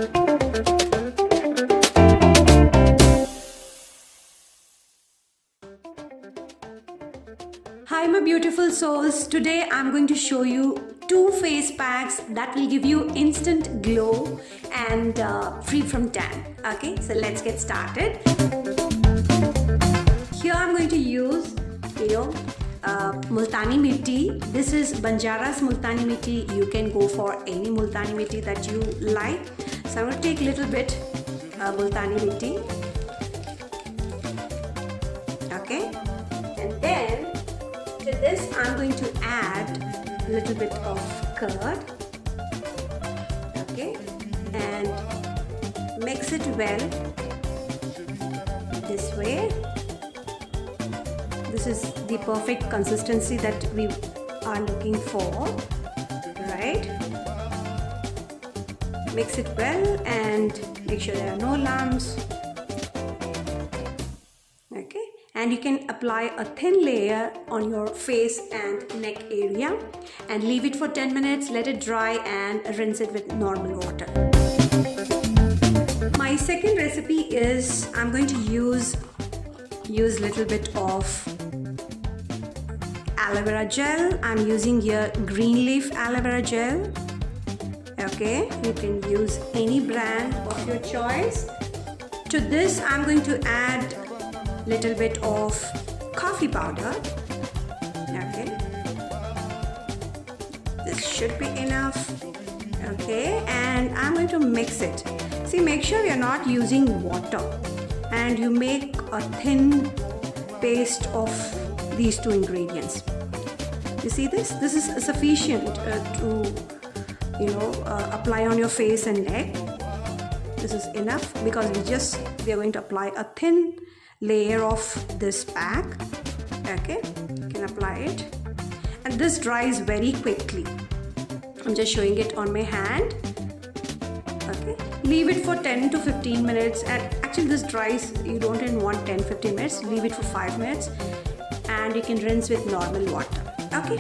Hi my beautiful souls, today I'm going to show you 2 face packs that will give you instant glow and free from tan. Okay, so let's get started. Here I'm going to use Multani Mitti. This is Banjara's Multani Mitti. You can go for any Multani Mitti that you like. So I'm going to take a little bit Multani Mitti. Okay, and then to this I'm going to add a little bit of curd. Okay, and mix it well this way. This is the perfect consistency that we are looking for, right? Mix it well and make sure there are no lumps. Okay, and you can apply a thin layer on your face and neck area and leave it for 10 minutes, let it dry and rinse it with normal water. My second recipe is I'm going to use little bit of aloe vera gel. I'm using here green leaf aloe vera gel. Okay, you can use any brand of your choice. To this I'm going to add little bit of coffee powder. Okay, this should be enough. Okay, and I'm going to mix it. See, make sure you're not using water and you make a thin paste of these 2 ingredients. You see this? This is sufficient to apply on your face and neck. This is enough because we are going to apply a thin layer of this pack. Okay, you can apply it, and this dries very quickly. I'm just showing it on my hand. Okay, leave it for 10 to 15 minutes, and actually this dries, you don't even want 10-15 minutes. Leave it for 5 minutes and you can rinse with normal water. Okay.